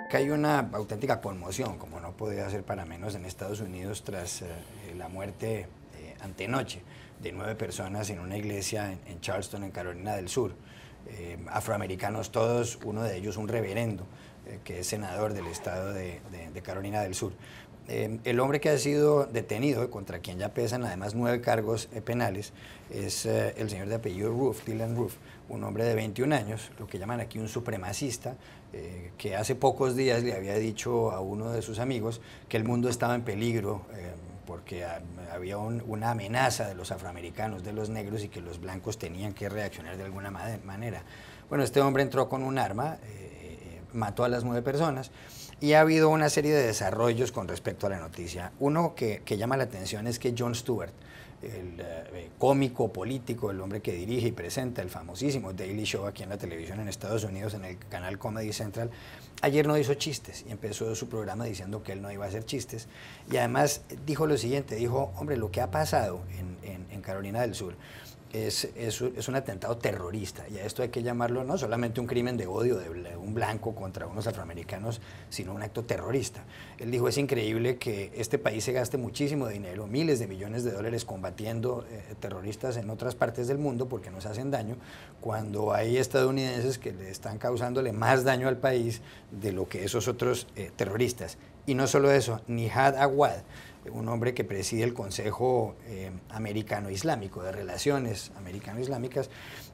Que hay una auténtica conmoción, como no podía ser para menos en Estados Unidos, tras la muerte antenoche de 9 personas en una iglesia en Charleston, en Carolina del Sur. Afroamericanos todos, uno de ellos un reverendo, que es senador del estado de Carolina del Sur. El hombre que ha sido detenido, contra quien ya pesan además 9 cargos penales, es el señor de apellido Roof, Dylann Roof, un hombre de 21 años, lo que llaman aquí un supremacista, que hace pocos días le había dicho a uno de sus amigos que el mundo estaba en peligro porque había una amenaza de los afroamericanos, de los negros, y que los blancos tenían que reaccionar de alguna manera. Bueno, este hombre entró con un arma, mató a las 9 personas, y ha habido una serie de desarrollos con respecto a la noticia. Uno que llama la atención es que Jon Stewart, el cómico político, el hombre que dirige y presenta el famosísimo Daily Show aquí en la televisión en Estados Unidos, en el canal Comedy Central, ayer no hizo chistes y empezó su programa diciendo que él no iba a hacer chistes. Y además dijo lo siguiente, dijo, hombre, lo que ha pasado en Carolina del Sur es un atentado terrorista, y a esto hay que llamarlo no solamente un crimen de odio de un blanco contra unos afroamericanos, sino un acto terrorista. Él dijo, es increíble que este país se gaste muchísimo dinero, miles de millones de dólares combatiendo terroristas en otras partes del mundo porque nos hacen daño, cuando hay estadounidenses que le están causándole más daño al país de lo que esos otros terroristas. Y no solo eso, Nihad Awad, un hombre que preside el Consejo Americano-Islámico, de Relaciones Americano-Islámicas,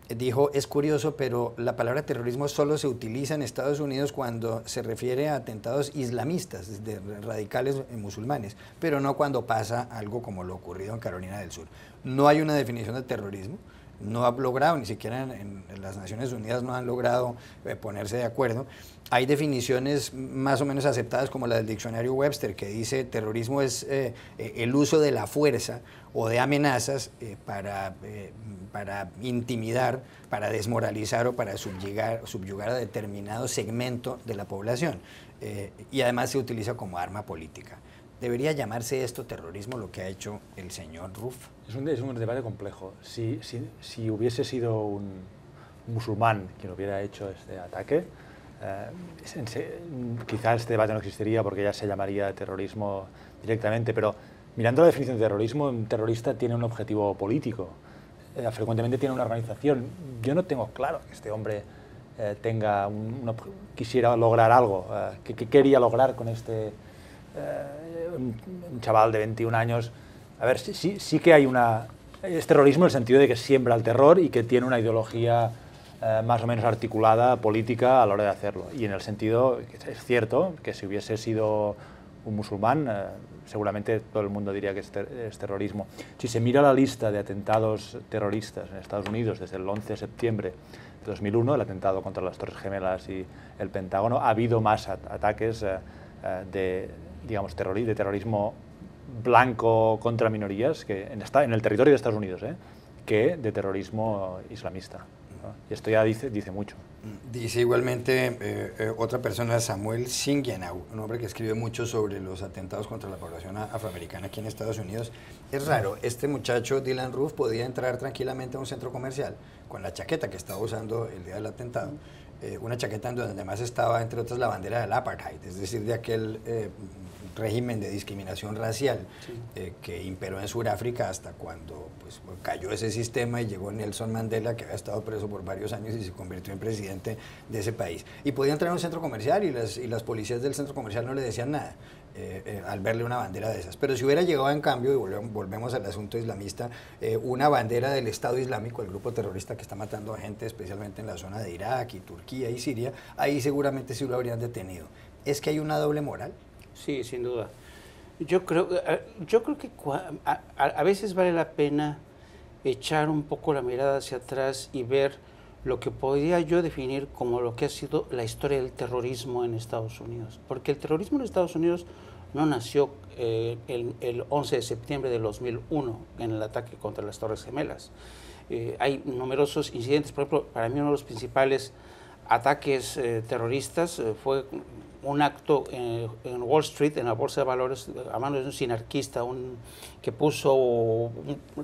dijo, es curioso, pero la palabra terrorismo solo se utiliza en Estados Unidos cuando se refiere a atentados islamistas, de radicales musulmanes, pero no cuando pasa algo como lo ocurrido en Carolina del Sur. No hay una definición de terrorismo, no ha logrado, ni siquiera en las Naciones Unidas no han logrado ponerse de acuerdo. Hay definiciones más o menos aceptadas como la del diccionario Webster, que dice terrorismo es el uso de la fuerza o de amenazas para intimidar, para desmoralizar o para subyugar a determinado segmento de la población. Y además se utiliza como arma política. ¿Debería llamarse esto terrorismo, lo que ha hecho el señor Roof? Es un debate complejo. Si hubiese sido un musulmán quien hubiera hecho este ataque, quizás este debate no existiría porque ya se llamaría terrorismo directamente, pero mirando la definición de terrorismo, un terrorista tiene un objetivo político, frecuentemente tiene una organización. Yo no tengo claro que este hombre quisiera lograr algo. ¿Qué quería lograr con este un chaval de 21 años? A ver, sí que hay es terrorismo en el sentido de que siembra el terror y que tiene una ideología más o menos articulada, política, a la hora de hacerlo. Y en el sentido, es cierto, que si hubiese sido un musulmán, seguramente todo el mundo diría que es terrorismo. Si se mira la lista de atentados terroristas en Estados Unidos desde el 11 de septiembre de 2001, el atentado contra las Torres Gemelas y el Pentágono, ha habido más ataques de terrorismo blanco contra minorías en el territorio de Estados Unidos, que de terrorismo islamista, ¿no? Y esto ya dice mucho. Dice igualmente otra persona, Samuel Singenau, un hombre que escribe mucho sobre los atentados contra la población afroamericana aquí en Estados Unidos. Es raro, este muchacho, Dylann Roof, podía entrar tranquilamente a un centro comercial con la chaqueta que estaba usando el día del atentado, una chaqueta en donde además estaba, entre otras, la bandera del apartheid, es decir, de aquel régimen de discriminación racial que imperó en Sudáfrica hasta cuando pues, cayó ese sistema y llegó Nelson Mandela, que había estado preso por varios años y se convirtió en presidente de ese país. Y podía entrar a un centro comercial y las policías del centro comercial no le decían nada al verle una bandera de esas. Pero si hubiera llegado en cambio, y volvemos al asunto islamista, una bandera del Estado Islámico, el grupo terrorista que está matando a gente especialmente en la zona de Irak y Turquía y Siria, ahí seguramente sí lo habrían detenido. ¿Es que hay una doble moral? Sí, sin duda. Yo creo que a veces vale la pena echar un poco la mirada hacia atrás y ver lo que podría yo definir como lo que ha sido la historia del terrorismo en Estados Unidos. Porque el terrorismo en Estados Unidos no nació el 11 de septiembre de 2001 en el ataque contra las Torres Gemelas. Hay numerosos incidentes. Por ejemplo, para mí uno de los principales ataques terroristas fue un acto en Wall Street, en la Bolsa de Valores, a manos de un sinarquista que puso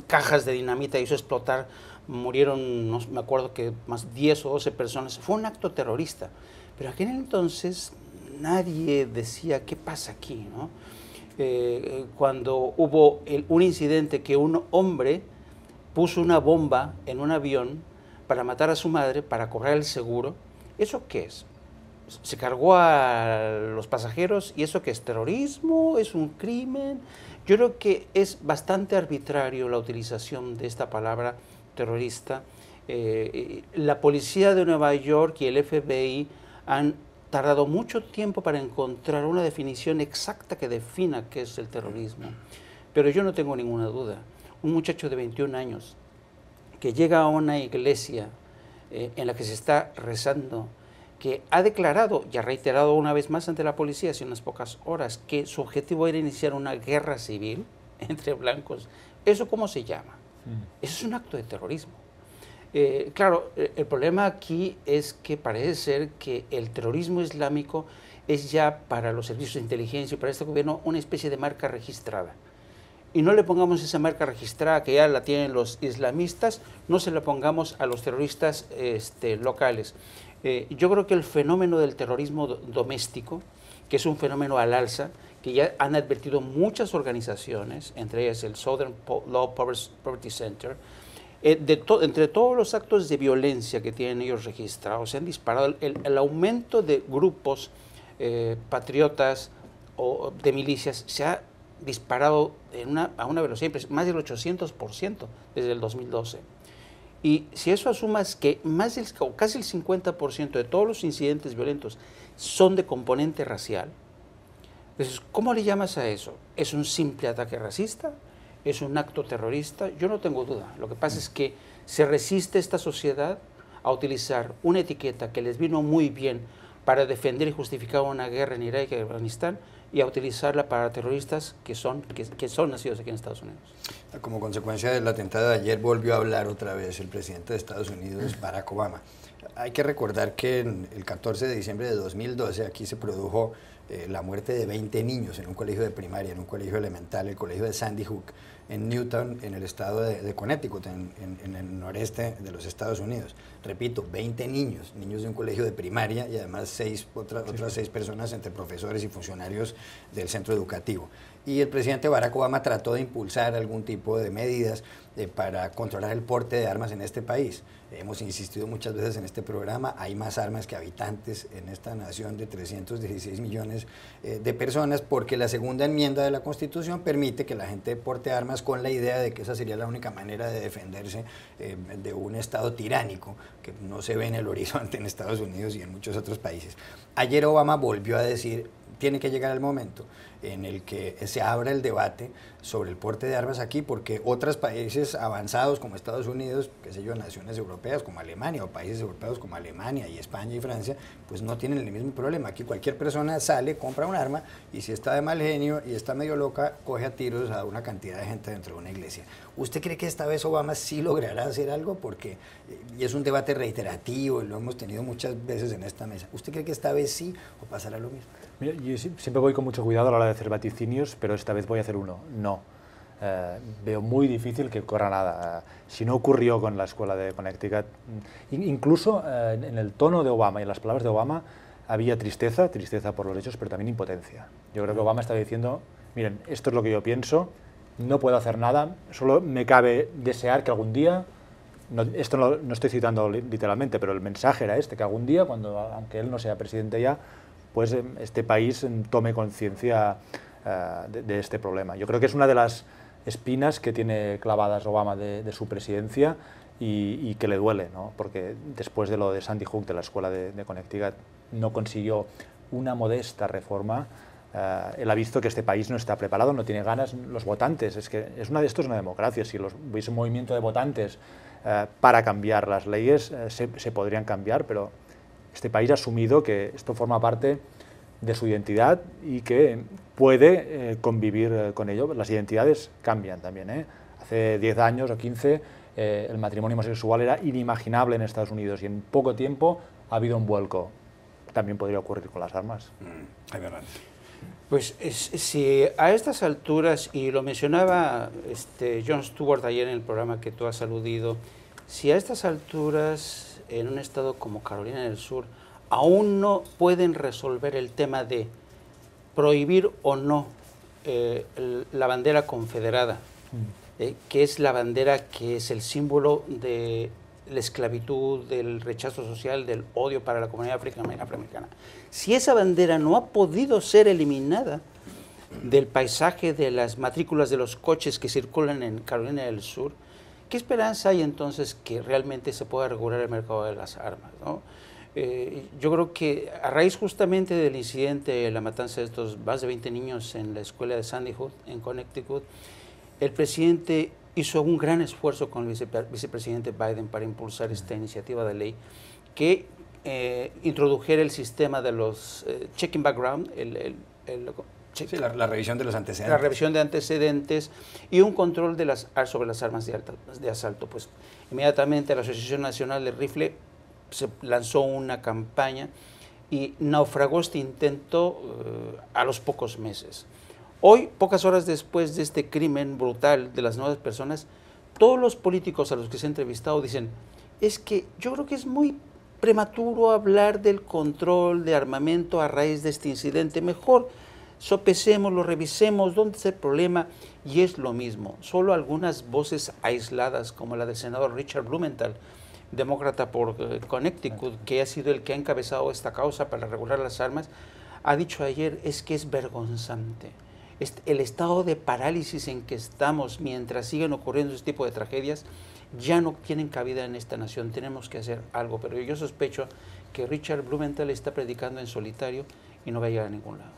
cajas de dinamita y hizo explotar murieron, no me acuerdo que más 10 o 12 personas, fue un acto terrorista. Pero aquel entonces nadie decía, ¿qué pasa aquí, no? Cuando hubo un incidente que un hombre puso una bomba en un avión para matar a su madre, para cobrar el seguro, ¿eso qué es? Se cargó a los pasajeros y ¿eso qué es? ¿Terrorismo? ¿Es un crimen? Yo creo que es bastante arbitrario la utilización de esta palabra terrorista. La policía de Nueva York y el FBI han tardado mucho tiempo para encontrar una definición exacta que defina qué es el terrorismo. Pero yo no tengo ninguna duda. Un muchacho de 21 años que llega a una iglesia en la que se está rezando, que ha declarado y ha reiterado una vez más ante la policía hace unas pocas horas que su objetivo era iniciar una guerra civil entre blancos. ¿Eso cómo se llama? Eso es un acto de terrorismo. Claro, el problema aquí es que parece ser que el terrorismo islámico es ya para los servicios de inteligencia y para este gobierno una especie de marca registrada. Y no le pongamos esa marca registrada que ya la tienen los islamistas, no se la pongamos a los terroristas locales. Yo creo que el fenómeno del terrorismo doméstico, que es un fenómeno al alza, que ya han advertido muchas organizaciones, entre ellas el Southern Law Poverty Center, entre todos los actos de violencia que tienen ellos registrados, se han disparado el aumento de grupos patriotas o de milicias, se ha disparado a una velocidad más del 800% desde el 2012. Y si eso asumas que casi el 50% de todos los incidentes violentos son de componente racial, entonces, ¿cómo le llamas a eso? ¿Es un simple ataque racista? ¿Es un acto terrorista? Yo no tengo duda. Lo que pasa es que se resiste esta sociedad a utilizar una etiqueta que les vino muy bien para defender y justificar una guerra en Irak y Afganistán y a utilizarla para terroristas que son nacidos aquí en Estados Unidos. Como consecuencia del atentado de ayer volvió a hablar otra vez el presidente de Estados Unidos, Barack Obama. Hay que recordar que el 14 de diciembre de 2012 aquí se produjo la muerte de 20 niños en un colegio de primaria, en un colegio elemental, el colegio de Sandy Hook, en Newtown, en el estado de Connecticut, en el noreste de los Estados Unidos. Repito, 20 niños de un colegio de primaria y además otras 6 personas entre profesores y funcionarios del centro educativo. Y el presidente Barack Obama trató de impulsar algún tipo de medidas para controlar el porte de armas en este país. Hemos insistido muchas veces en este programa, hay más armas que habitantes en esta nación de 316 millones de personas, porque la segunda enmienda de la Constitución permite que la gente porte armas con la idea de que esa sería la única manera de defenderse de un Estado tiránico que no se ve en el horizonte en Estados Unidos y en muchos otros países. Ayer Obama volvió a decir, tiene que llegar el momento en el que se abra el debate sobre el porte de armas aquí, porque otros países avanzados como Estados Unidos, qué sé yo, naciones europeas como Alemania, o países europeos como Alemania y España y Francia, pues no tienen el mismo problema. Aquí cualquier persona sale, compra un arma y si está de mal genio y está medio loca, coge a tiros a una cantidad de gente dentro de una iglesia. ¿Usted cree que esta vez Obama sí logrará hacer algo? Porque y es un debate reiterativo y lo hemos tenido muchas veces en esta mesa. ¿Usted cree que esta vez sí o pasará lo mismo? Mira, yo siempre voy con mucho cuidado a la hora de hacer vaticinios, pero esta vez voy a hacer uno. No. Veo muy difícil que ocurra nada. Si no ocurrió con la escuela de Connecticut, incluso en el tono de Obama y en las palabras de Obama había tristeza por los hechos, pero también impotencia. Yo creo que Obama estaba diciendo, miren, esto es lo que yo pienso, no puedo hacer nada, solo me cabe desear que algún día, esto no estoy citando literalmente, pero el mensaje era que algún día, aunque él no sea presidente ya, pues este país tome conciencia de este problema. Yo creo que es una de las espinas que tiene clavadas Obama de su presidencia y que le duele, ¿no? Porque después de lo de Sandy Hook, de la escuela de Connecticut, no consiguió una modesta reforma. Él ha visto que este país no está preparado, no tiene ganas, los votantes, esto es una democracia, si hubiese un movimiento de votantes para cambiar las leyes, se podrían cambiar, pero este país ha asumido que esto forma parte de su identidad y que puede convivir con ello. Las identidades cambian también. Hace 10 años o 15 el matrimonio homosexual era inimaginable en Estados Unidos y en poco tiempo ha habido un vuelco. También podría ocurrir con las armas. Pues si a estas alturas, y lo mencionaba Jon Stewart ayer en el programa que tú has aludido, Si a estas alturas, en un estado como Carolina del Sur, aún no pueden resolver el tema de prohibir o no la bandera confederada, que es la bandera que es el símbolo de la esclavitud, del rechazo social, del odio para la comunidad afroamericana. Si esa bandera no ha podido ser eliminada del paisaje de las matrículas de los coches que circulan en Carolina del Sur, ¿qué esperanza hay entonces que realmente se pueda regular el mercado de las armas, ¿no? Yo creo que a raíz justamente del incidente, la matanza de estos más de 20 niños en la escuela de Sandy Hook, en Connecticut, el presidente hizo un gran esfuerzo con el vicepresidente Biden para impulsar esta iniciativa de ley que introdujera el sistema de los checking background, sí, la revisión de los antecedentes. La revisión de antecedentes y un control de sobre las armas de asalto. Pues inmediatamente la Asociación Nacional de Rifle se lanzó una campaña y naufragó este intento a los pocos meses. Hoy, pocas horas después de este crimen brutal de las 9 personas, todos los políticos a los que se ha entrevistado dicen, es que yo creo que es muy prematuro hablar del control de armamento a raíz de este incidente, mejor sopesemos, lo revisemos, dónde está el problema, y es lo mismo. Solo algunas voces aisladas, como la del senador Richard Blumenthal, demócrata por Connecticut, que ha sido el que ha encabezado esta causa para regular las armas, ha dicho ayer, es que es vergonzante. El estado de parálisis en que estamos mientras siguen ocurriendo este tipo de tragedias ya no tienen cabida en esta nación, tenemos que hacer algo, pero yo sospecho que Richard Blumenthal está predicando en solitario y no va a llegar a ningún lado.